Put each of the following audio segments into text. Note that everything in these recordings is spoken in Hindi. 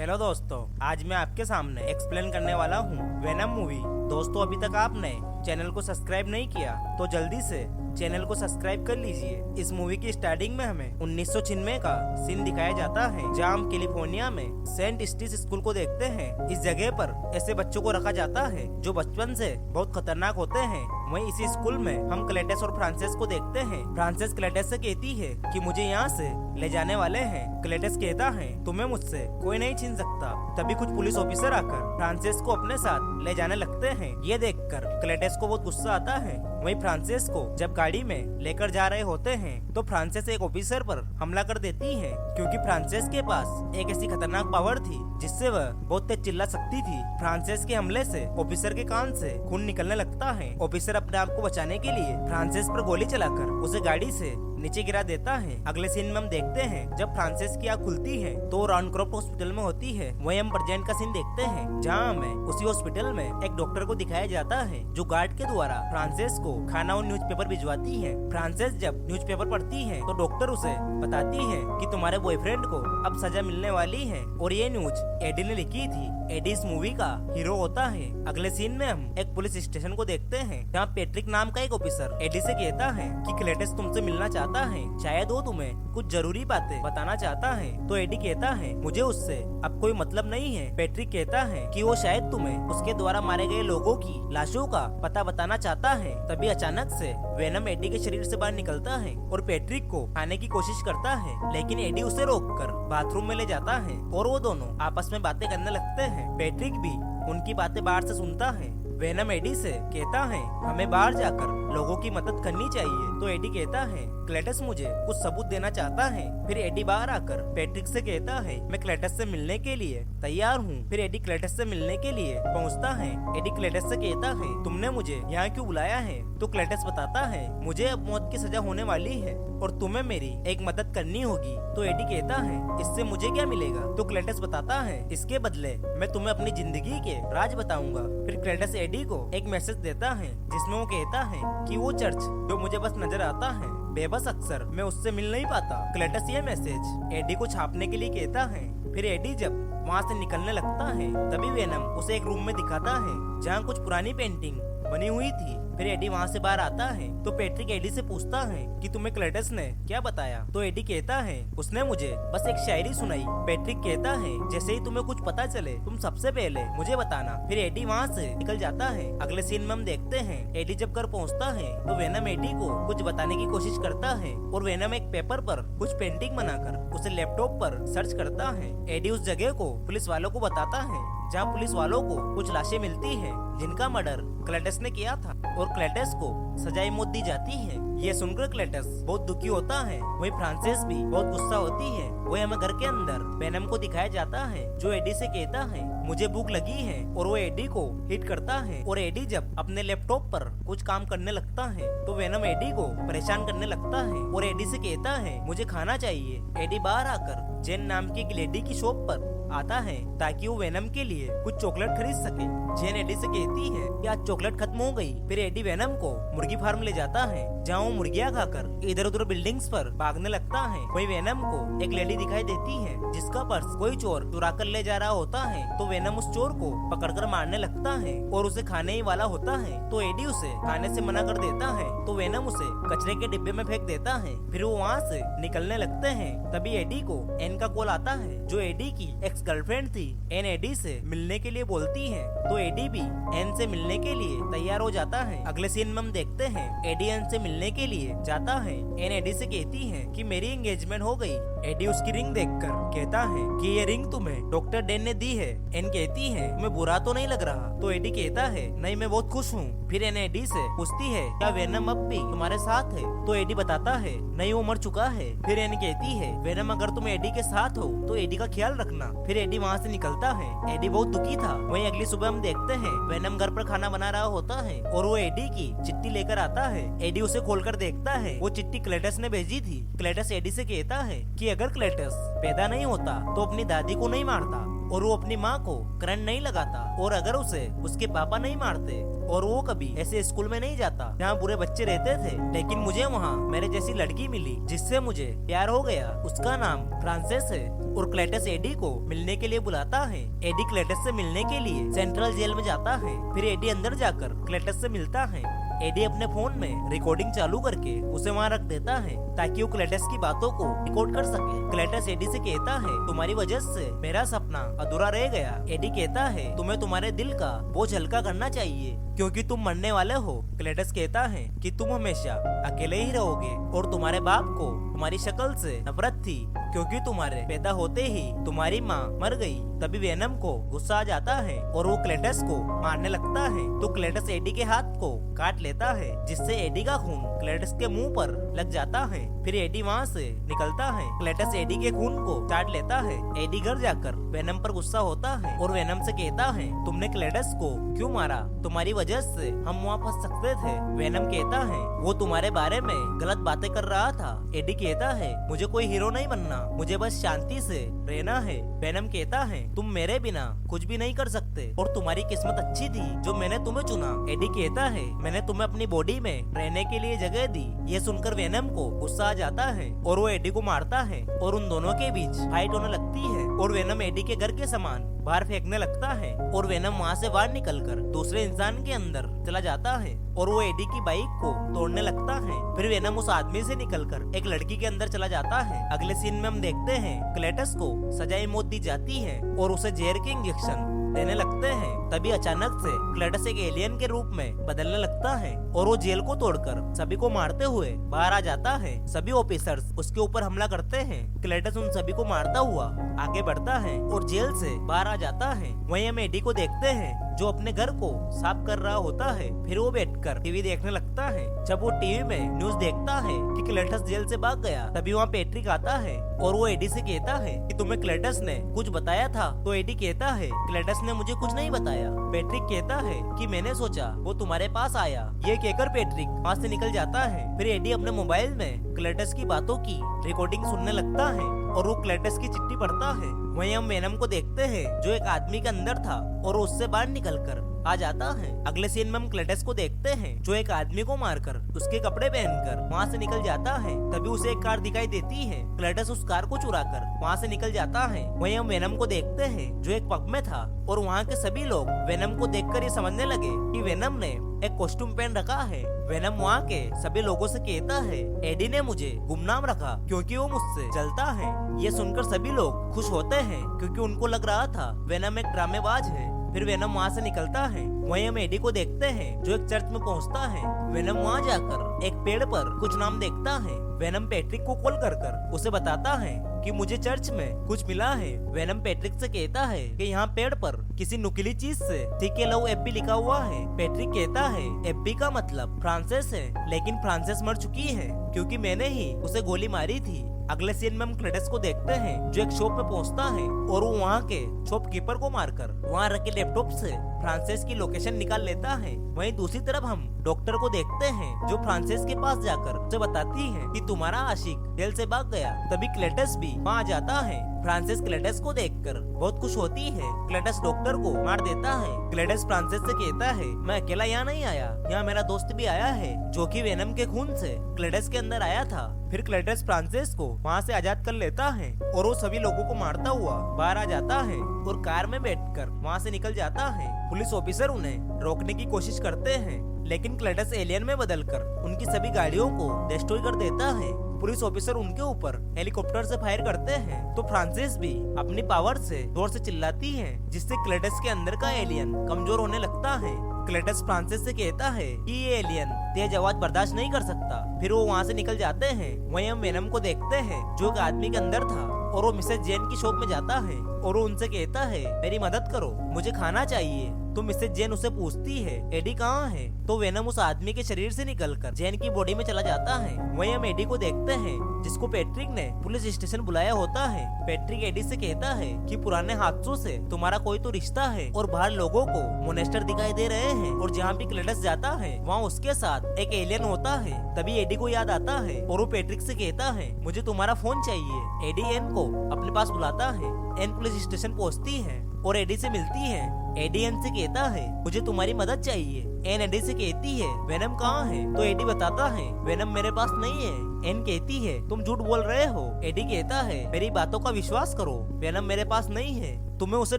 हेलो दोस्तों, आज मैं आपके सामने एक्सप्लेन करने वाला हूँ वेनम मूवी। दोस्तों, अभी तक आपने चैनल को सब्सक्राइब नहीं किया तो जल्दी से चैनल को सब्सक्राइब कर लीजिए। इस मूवी की स्टार्टिंग में हमें 1996 का सीन दिखाया जाता है, जहाँ हम कैलिफोर्निया में सेंट स्टीस स्कूल को देखते हैं। इस जगह पर ऐसे बच्चों को रखा जाता है जो बचपन से बहुत खतरनाक होते हैं। वहीं इसी स्कूल में हम क्लेटस और फ्रांसिस को देखते हैं। फ्रांसिस क्लेटस से कहती है कि मुझे यहाँ से ले जाने वाले हैं। क्लेटस कहता है तुम्हें मुझसे कोई नहीं छीन सकता। तभी कुछ पुलिस ऑफिसर आकर फ्रांसिस को अपने साथ ले जाने लगते हैं। ये देखकर क्लेटस को बहुत गुस्सा आता है। वहीं फ्रांसिस को जब गाड़ी में लेकर जा रहे होते हैं तो फ्रांसिस एक ऑफिसर पर हमला कर देती है, क्योंकि फ्रांसिस के पास एक ऐसी खतरनाक पावर थी जिससे वह बहुत तेज चिल्ला सकती थी। फ्रांसिस के हमले से ऑफिसर के कान से खून निकलने लगता है। ऑफिसर अपने आप को बचाने के लिए फ्रांसिस पर गोली चलाकर उसे गाड़ी से नीचे गिरा देता है। अगले सीन में हम देखते हैं जब फ्रांसिस की आँख खुलती है तो राउंडक्रॉफ्ट हॉस्पिटल में होती है। वहीं हम प्रेजेंट का सीन देखते हैं, जहाँ हमें उसी हॉस्पिटल में एक डॉक्टर को दिखाया जाता है जो गार्ड के द्वारा फ्रांसिस को खाना और न्यूज़पेपर भिजवाती है। फ्रांसिस जब न्यूज़पेपर पढ़ती है तो डॉक्टर उसे बताती है कि तुम्हारे बॉयफ्रेंड को अब सजा मिलने वाली है, और ये न्यूज एडी ने लिखी थी। एडी इस मूवी का हीरो होता है। अगले सीन में हम एक पुलिस स्टेशन को देखते हैं, जहाँ पैट्रिक नाम का एक ऑफिसर एडी से कहता है कि क्लेटस तुमसे मिलना चाहता है, शायद वो तुम्हें कुछ जरूरी बातें बताना चाहता है। तो एडी कहता है मुझे उससे अब कोई मतलब नहीं है। पैट्रिक कहता है कि वो शायद तुम्हें उसके द्वारा मारे गए लोगों की लाशों का पता बताना चाहता है। तभी अचानक से वेनम एडी के शरीर से बाहर निकलता है और पैट्रिक को खाने की कोशिश करता है, लेकिन एडी उसे रोककर बाथरूम में ले जाता है और वो दोनों आपस में बातें करने लगते हैं। पैट्रिक भी उनकी बातें बाहर से सुनता है। वेनम एडी से कहता है हमें बाहर जाकर लोगों की मदद करनी चाहिए। तो एडी कहता है क्लेटस मुझे कुछ सबूत देना चाहता है। फिर एडी बाहर आकर पैट्रिक से कहता है मैं क्लेटस से मिलने के लिए तैयार हूँ। फिर एडी क्लेटस से मिलने के लिए पहुँचता है। एडी क्लेटस से कहता है तुमने मुझे यहाँ क्यों बुलाया है? तो क्लेटस बताता है मुझे अब मौत की सजा होने वाली है और तुम्हें मेरी एक मदद करनी होगी। तो एडी कहता है इससे मुझे क्या मिलेगा? तो क्लेटस बताता है इसके बदले मैं तुम्हें अपनी जिंदगी के राज बताऊंगा। फिर क्लेटस एडी को एक मैसेज देता है जिसमें वो कहता है कि वो चर्च जो मुझे बस नजर आता है, बेबस अक्सर मैं उससे मिल नहीं पाता। क्लेटस ये मैसेज एडी को छापने के लिए कहता है। फिर एडी जब वहाँ से निकलने लगता है तभी वेनम उसे एक रूम में दिखाता है जहाँ कुछ पुरानी पेंटिंग बनी हुई थी। फिर एडी वहाँ से बाहर आता है तो पैट्रिक एडी से पूछता है कि तुम्हें क्लेटस ने क्या बताया? तो एडी कहता है उसने मुझे बस एक शायरी सुनाई। पैट्रिक कहता है जैसे ही तुम्हें कुछ पता चले तुम सबसे पहले मुझे बताना। फिर एडी वहाँ से निकल जाता है। अगले सीन में हम देखते हैं एडी जब घर पहुँचता है तो वेनम एडी को कुछ बताने की कोशिश करता है और वेनम एक पेपर पर कुछ पेंटिंग बनाकर उसे लैपटॉप पर सर्च करता है। एडी उस जगह को पुलिस वालों को बताता है जहाँ पुलिस वालों को कुछ लाशें मिलती हैं जिनका मर्डर क्लेटस ने किया था और क्लेटस को सजाए मौत दी जाती है। ये सुनकर क्लेटस बहुत दुखी होता है। वहीं फ्रांसिस भी बहुत गुस्सा होती है। वही हमें घर के अंदर वेनम को दिखाया जाता है जो एडी से कहता है मुझे भूख लगी है, और वो एडी को हिट करता है। और एडी जब अपने लैपटॉप पर कुछ काम करने लगता है तो वेनम एडी को परेशान करने लगता है और एडी से कहता है मुझे खाना चाहिए। एडी बाहर आकर जेन नाम की एक लेडी की शॉप पर आता है ताकि वो वेनम के लिए कुछ चॉकलेट खरीद सके। जेन एडी से कहती है कि आज चॉकलेट खत्म हो गई। फिर एडी वेनम को मुर्गी फार्म ले जाता है जहाँ वो मुर्गियाँ खाकर इधर उधर बिल्डिंग्स पर भागने लगता है। वही वेनम को एक लेडी दिखाई देती है जिसका पर्स कोई चोर चुरा कर ले जा रहा होता है। तो वेनम उस चोर को पकड़कर मारने लगता है और उसे खाने ही वाला होता है। तो एडी उसे खाने से मना कर देता है तो वेनम उसे कचरे के डिब्बे में फेंक देता है। फिर वो वहाँ से निकलने लगते हैं। तभी एडी को एन का कॉल आता है जो एडी की एक्स गर्लफ्रेंड थी। एन एडी से मिलने के लिए बोलती है तो एडी भी एन से मिलने के लिए तैयार हो जाता है। अगले सीन में हम देखते हैं एडी एन से मिलने के लिए जाता है। एन एडी से कहती है कि मेरी एंगेजमेंट हो गई। एडी उसकी रिंग देखकर कहता है कि ये रिंग तुम्हें डॉक्टर डेन ने दी है। एन कहती है मैं बुरा तो नहीं लग रहा? तो एडी कहता है नहीं मैं बहुत खुश हूँ। फिर एन एडी से पूछती है क्या वेनम अब भी तुम्हारे साथ है? तो एडी बताता है नहीं वो मर चुका है। फिर एन कहती है वेनम अगर तुम एडी के साथ हो तो एडी का ख्याल रखना। फिर एडी वहाँ से निकलता है। एडी बहुत दुखी था। वहीं अगली सुबह हम देखते हैं वेनम घर पर खाना बना रहा होता है और वो एडी की चिट्ठी लेकर आता है। एडी उसे खोलकर देखता है, वो चिट्ठी क्लेटस ने भेजी थी। क्लेटस एडी से कहता है कि अगर क्लेटस पैदा नहीं होता तो अपनी दादी को नहीं मारता। और वो अपनी माँ को करंट नहीं लगाता, और अगर उसे उसके पापा नहीं मारते, और वो कभी ऐसे स्कूल में नहीं जाता जहाँ बुरे बच्चे रहते थे। लेकिन मुझे वहाँ मेरे जैसी लड़की मिली जिससे मुझे प्यार हो गया। उसका नाम फ्रांसिस है और क्लेटस एडी को मिलने के लिए बुलाता है। एडी क्लेटस से मिलने के लिए सेंट्रल जेल में जाता है। फिर एडी अंदर जाकर क्लेटस से मिलता है। एडी अपने फोन में रिकॉर्डिंग चालू करके उसे वहाँ रख देता है ताकि वो क्लेटस की बातों को रिकॉर्ड कर सके। क्लेटस एडी से कहता है, तुम्हारी वजह से मेरा सपना अधूरा रह गया। एडी कहता है, तुम्हें तुम्हारे दिल का बोझ हल्का करना चाहिए क्योंकि तुम मरने वाले हो। क्लेटस कहता है कि तुम हमेशा अकेले ही रहोगे और तुम्हारे बाप को तुम्हारी शक्ल से नफरत थी क्योंकि तुम्हारे पैदा होते ही तुम्हारी माँ मर गई। तभी वेनम को गुस्सा आ जाता है और वो क्लेटस को मारने लगता है। तो क्लेटस एडी के हाथ को काट लेता है जिससे एडी का खून क्लेटस के मुंह पर लग जाता है। फिर एडी वहाँ से निकलता है। क्लेटस एडी के खून को चाट लेता है। एडी घर जाकर वेनम पर गुस्सा होता है और वेनम से कहता है, तुमने क्लेटस को क्यों मारा? तुम्हारी वजह से हम वहाँ फंस सकते थे। वेनम कहता है, वो तुम्हारे बारे में गलत बातें कर रहा था। एडी कहता है, मुझे कोई हीरो नहीं बनना, मुझे बस शांति से रहना है। वेनम कहता है, तुम मेरे बिना कुछ भी नहीं कर सकते और तुम्हारी किस्मत अच्छी थी जो मैंने तुम्हें चुना। एडी कहता है, मैंने तुम्हें अपनी बॉडी में रहने के लिए जगह दी। ये सुनकर वेनम को गुस्सा आ जाता है और वो एडी को मारता है और उन दोनों के बीच फाइट होने लगती है और वेनम एडी के घर के सामान बाहर फेंकने लगता है और वेनम वहाँ से बाहर निकलकर दूसरे इंसान के अंदर चला जाता है और वो एडी की बाइक को तोड़ने लगता है। फिर वेनम उस आदमी से निकलकर एक लड़की के अंदर चला जाता है। अगले सीन में हम देखते हैं क्लेटस को सजाए मौत दी जाती है और उसे जहर के इंजेक्शन देने लगते हैं। तभी अचानक से क्लेटस एक एलियन के रूप में बदलने लगता है और वो जेल को तोड़कर सभी को मारते हुए बाहर आ जाता है। सभी ऑफिसर्स उसके ऊपर हमला करते हैं। क्लेटस उन सभी को मारता हुआ आगे बढ़ता है और जेल से बाहर आ जाता है। वहीं हम एडी को देखते हैं जो अपने घर को साफ कर रहा होता है। फिर वो बैठकर टीवी देखने लगता है। जब वो टीवी में न्यूज देखता है कि क्लेटस जेल से भाग गया, तभी वहाँ पैट्रिक आता है और वो एडी से कहता है कि तुम्हें क्लेटस ने कुछ बताया था। तो एडी कहता है, क्लेटस ने मुझे कुछ नहीं बताया। पैट्रिक कहता है कि मैंने सोचा वो तुम्हारे पास आया। ये कहकर पैट्रिक वहाँ से निकल जाता है। फिर एडी अपने मोबाइल में क्लेटस की बातों की रिकॉर्डिंग सुनने लगता है और वो क्लेटस की चिट्ठी पढ़ता है। वहीं हम वेनम को देखते हैं जो एक आदमी के अंदर था और उससे बाहर निकलकर आ जाता है। अगले सीन में हम क्लेटस को देखते हैं जो एक आदमी को मारकर उसके कपड़े पहनकर वहाँ से निकल जाता है। तभी उसे एक कार दिखाई देती है। क्लेटस उस कार को चुराकर वहाँ से निकल जाता है। वहीं हम वेनम को देखते हैं जो एक पब में था और वहाँ के सभी लोग वेनम को देखकर ये समझने लगे कि वेनम ने एक कॉस्ट्यूम पहन रखा है। वेनम वहाँ के सभी लोगों से कहता है, एडी ने मुझे गुमनाम रखा क्योंकि वो मुझसे जलता है। ये सुनकर सभी लोग खुश होते हैं क्योंकि उनको लग रहा था वेनम एक ड्रामेबाज है। फिर वेनम वहाँ से निकलता है। वहीं हम एडी को देखते हैं जो एक चर्च में पहुँचता है। वेनम वहाँ जाकर एक पेड़ पर कुछ नाम देखता है। वेनम पैट्रिक को कॉल कर उसे बताता है कि मुझे चर्च में कुछ मिला है। वेनम पैट्रिक से कहता है कि यहाँ पेड़ पर किसी नुकीली चीज से ठीक लव एप्पी लिखा हुआ है। पैट्रिक कहता है एप्पी का मतलब फ्रांसिस है, लेकिन फ्रांसिस मर चुकी है क्योंकि मैंने ही उसे गोली मारी थी। अगले सीन में हम क्लेटस को देखते हैं जो एक शॉप में पहुंचता है और वो वहाँ के शॉपकीपर को मारकर वहाँ रखे लैपटॉप से फ्रांसिस की लोकेशन निकाल लेता है। वहीं दूसरी तरफ हम डॉक्टर को देखते हैं जो फ्रांसिस के पास जाकर उसे बताती है कि तुम्हारा आशिक जेल से भाग गया। तभी क्लेटस भी वहाँ जाता है। फ्रांसिस क्लेटस को देखकर बहुत खुश होती है। क्लेटस डॉक्टर को मार देता है। क्लेटस फ्रांसिस से कहता है, मैं अकेला यहाँ नहीं आया, यहाँ मेरा दोस्त भी आया है जो कि वेनम के खून से क्लेटस के अंदर आया था। फिर क्लेटस फ्रांसिस को वहाँ से आजाद कर लेता है और वो सभी लोगों को मारता हुआ बाहर आ जाता है और कार में बैठकर वहाँ से निकल जाता है। पुलिस ऑफिसर उन्हें रोकने की कोशिश करते हैं लेकिन क्लेटस एलियन में बदलकर उनकी सभी गाड़ियों को डिस्ट्रॉय कर देता है। पुलिस ऑफिसर उनके ऊपर हेलीकॉप्टर से फायर करते हैं तो फ्रांसिस भी अपनी पावर से जोर से चिल्लाती है जिससे क्लेटस के अंदर का एलियन कमजोर होने लगता है। क्लेटस फ्रांसिस से कहता है कि ये एलियन तेज आवाज बर्दाश्त नहीं कर सकता। फिर वो वहाँ से निकल जाते हैं। वहीं हम वेनम को देखते हैं जो एक आदमी के अंदर था और वो मिसेज जेन की शॉप में जाता है और वो उनसे कहता है, मेरी मदद करो, मुझे खाना चाहिए। तो मिसेज जेन उसे पूछती है, एडी कहाँ है? तो वेनम उस आदमी के शरीर से निकलकर जेन की बॉडी में चला जाता है। वहीं हम एडी को देखते हैं जिसको पैट्रिक ने पुलिस स्टेशन बुलाया होता है। पैट्रिक एडी से कहता है कि पुराने हादसों से तुम्हारा कोई तो रिश्ता है और बाहर लोगों को मोनेस्टर दिखाई दे रहे हैं और जहाँ भी क्लेटस जाता है वहाँ उसके साथ एक एलियन होता है। तभी एडी को याद आता है और वो पैट्रिक से कहता है, मुझे तुम्हारा फोन चाहिए। एडी एन को अपने पास बुलाता है। एन पुलिस पुलिस स्टेशन पहुंचती है और एडी से मिलती है। एडी एन से कहता है मुझे तुम्हारी मदद चाहिए। एन एडी से कहती है वेनम कहाँ है? तो एडी बताता है वेनम मेरे पास नहीं है। एन कहती है तुम झूठ बोल रहे हो। एडी कहता है मेरी बातों का विश्वास करो, वेनम मेरे पास नहीं है, तुम्हें उसे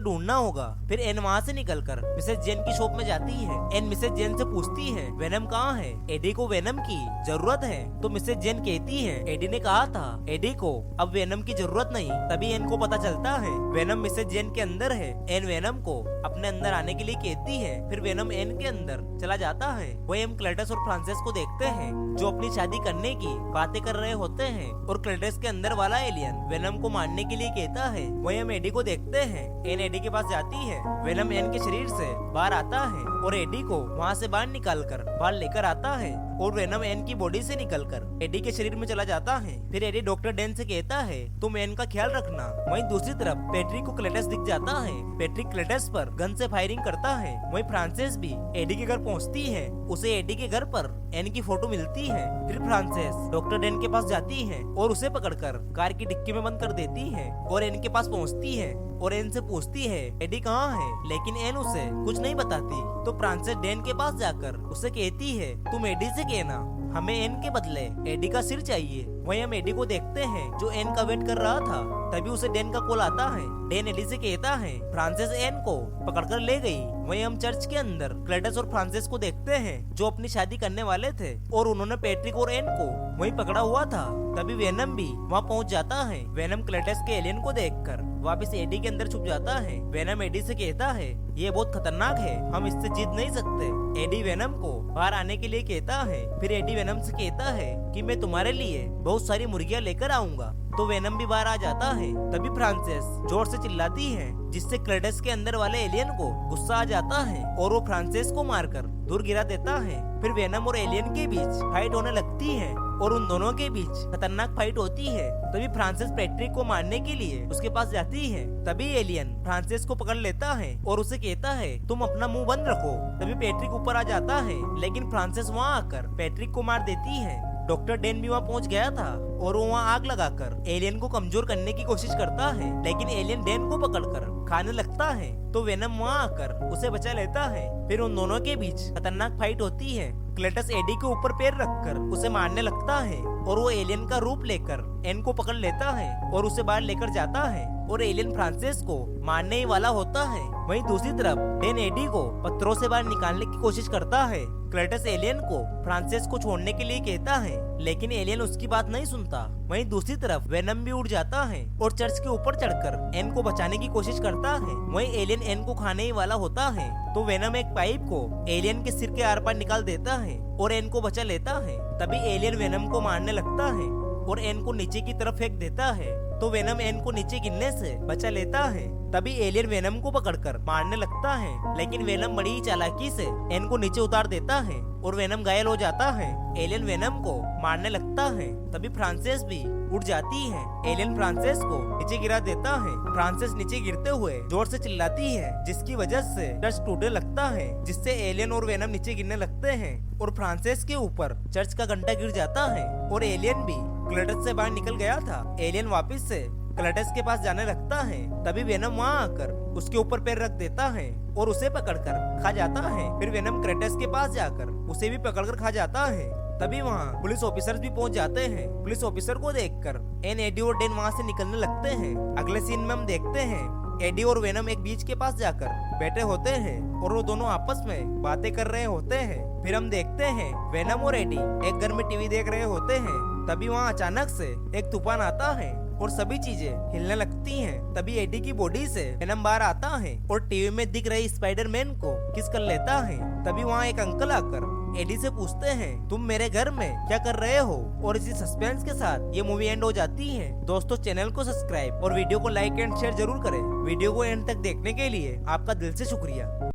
ढूंढना होगा। फिर एन वहाँ से निकलकर मिसेस जेन की शॉप में जाती है। एन मिसेस जेन से पूछती है वेनम कहाँ है? एडी को वेनम की जरूरत है। तो मिसेस जेन कहती है एडी ने कहा था एडी को अब वेनम की जरूरत नहीं। तभी एन को पता चलता है वेनम मिसेस जेन के अंदर है। एन वेनम को अपने अंदर आने के लिए कहती है। फिर वेनम एन के अंदर चला जाता है। वही हम क्लेटस और फ्रांसिस को देखते हैं जो अपनी शादी करने की बातें कर रहे होते हैं और क्लेटस के अंदर वाला एलियन वेनम को मारने के लिए कहता है। वही हम एडी को देखते हैं। एन एडी के पास जाती है। वेनम एन के शरीर से बाहर आता है और एडी को वहाँ से बाहर निकालकर बाहर लेकर आता है और वेनम एन की बॉडी से निकलकर एडी के शरीर में चला जाता है। फिर एडी डॉक्टर डेन से कहता है तुम एन का ख्याल रखना। वहीं दूसरी तरफ पैट्रिक को क्लेटस दिख जाता है। पैट्रिक क्लेटस पर गन से फायरिंग करता है। वहीं फ्रांसिस भी एडी के घर पहुँचती है। उसे एडी के घर पर एन की फोटो मिलती है। फिर फ्रांसिस डॉक्टर डेन के पास जाती है और उसे पकड़कर कार की डिक्की में बंद कर देती है और एन के पास पहुँचती है और एन से पूछती है एडी कहाँ है, लेकिन एन उसे कुछ नहीं बताती। तो फ्रांसिस डेन के पास जाकर उसे कहती है तुम एडी से कहना हमें एन के बदले एडी का सिर चाहिए। वहीं हम एडी को देखते हैं जो एन का वेट कर रहा था। तभी उसे डेन का कॉल आता है। डेन एडी से कहता है फ्रांसिस एन को पकड़कर ले गई। वहीं हम चर्च के अंदर क्लेटस और फ्रांसिस को देखते हैं जो अपनी शादी करने वाले थे और उन्होंने पैट्रिक और एन को वहीं पकड़ा हुआ था। तभी वेनम भी वहाँ पहुँच जाता है। वेनम क्लेटस के एलियन को देखकर वापस एडी के अंदर छुप जाता है। वेनम एडी से कहता है ये बहुत खतरनाक है, हम इससे जीत नहीं सकते। एडी वेनम को बाहर आने के लिए कहता है। फिर एडी वेनम से कहता है कि मैं तुम्हारे लिए बहुत सारी मुर्गियाँ लेकर आऊंगा। तो वेनम भी बाहर आ जाता है। तभी फ्रांसिस जोर से चिल्लाती है जिससे क्लेटस के अंदर वाले एलियन को गुस्सा आ जाता है और वो फ्रांसिस को मारकर दूर गिरा देता है। फिर वेनम और एलियन के बीच फाइट होने लगती है और उन दोनों के बीच खतरनाक फाइट होती है। तभी फ्रांसिस पैट्रिक को मारने के लिए उसके पास जाती है। तभी एलियन फ्रांसिस को पकड़ लेता है और उसे कहता है तुम अपना मुंह बंद रखो। तभी पैट्रिक ऊपर आ जाता है लेकिन फ्रांसिस वहाँ आकर पैट्रिक को मार देती है। डॉक्टर डेन भी वहाँ पहुँच गया था और वो वहाँ आग लगाकर एलियन को कमजोर करने की कोशिश करता है, लेकिन एलियन डेन को पकड़कर खाने लगता है। तो वेनम वहाँ आकर उसे बचा लेता है। फिर उन दोनों के बीच खतरनाक फाइट होती है। क्लेटस एडी के ऊपर पैर रखकर उसे मारने लगता है और वो एलियन का रूप लेकर एन को पकड़ लेता है और उसे बाहर लेकर जाता है और एलियन फ्रांसिस को मारने ही वाला होता है। वहीं दूसरी तरफ डेन एडी को पत्थरों से बाहर निकालने की कोशिश करता है। क्लेटस एलियन को फ्रांसिस को छोड़ने के लिए कहता है लेकिन एलियन उसकी बात नहीं सुनता। वहीं दूसरी तरफ वेनम भी उड़ जाता है और चर्च के ऊपर चढ़कर एन को बचाने की कोशिश करता है। वहीं एलियन एन को खाने ही वाला होता है। तो वेनम एक पाइप को एलियन के सिर के आर पार निकाल देता है और एन को बचा लेता है। तभी एलियन वेनम को मारने लगता है और एन को नीचे की तरफ फेंक देता है। तो वेनम एन को नीचे गिरने से बचा लेता है। तभी एलियन वेनम को पकड़कर मारने लगता है लेकिन वेनम बड़ी ही चालाकी से एन को नीचे उतार देता है और वेनम घायल हो जाता है। एलियन वेनम को मारने लगता है। तभी फ्रांसिस भी उड़ जाती है। एलियन फ्रांसिस को नीचे गिरा देता है। फ्रांसिस नीचे गिरते हुए जोर से चिल्लाती है जिसकी वजह से चर्च टूटने लगता है, जिससे एलियन और वेनम नीचे गिरने लगते हैं और फ्रांसिस के ऊपर चर्च का घंटा गिर जाता है और एलियन भी क्लेटस से बाहर निकल गया था। एलियन वापस से क्लेटस के पास जाने लगता है। तभी वेनम वहाँ आकर उसके ऊपर पैर रख देता है और उसे पकड़कर खा जाता है। फिर वेनम क्लेटस के पास जाकर उसे भी पकड़कर खा जाता है। तभी वहाँ पुलिस ऑफिसर्स भी पहुँच जाते हैं। पुलिस ऑफिसर को देखकर एन, एडी और डेन वहाँ से निकलने लगते हैं। अगले सीन में हम देखते हैं एडी और वेनम एक बीच के पास जाकर बैठे होते हैं और वो दोनों आपस में बातें कर रहे होते हैं। फिर हम देखते हैं वेनम और एडी एक घर में टीवी देख रहे होते हैं। तभी वहाँ अचानक से एक तूफान आता है और सभी चीजें हिलने लगती हैं। तभी एडी की बॉडी से वेनम बाहर आता है और टीवी में दिख रही स्पाइडरमैन को किस कर लेता है। तभी वहाँ एक अंकल आकर एडी से पूछते हैं तुम मेरे घर में क्या कर रहे हो। और इसी सस्पेंस के साथ ये मूवी एंड हो जाती है। दोस्तों चैनल को सब्सक्राइब और वीडियो को लाइक एंड शेयर जरूर करें। वीडियो को एंड तक देखने के लिए आपका दिल से शुक्रिया।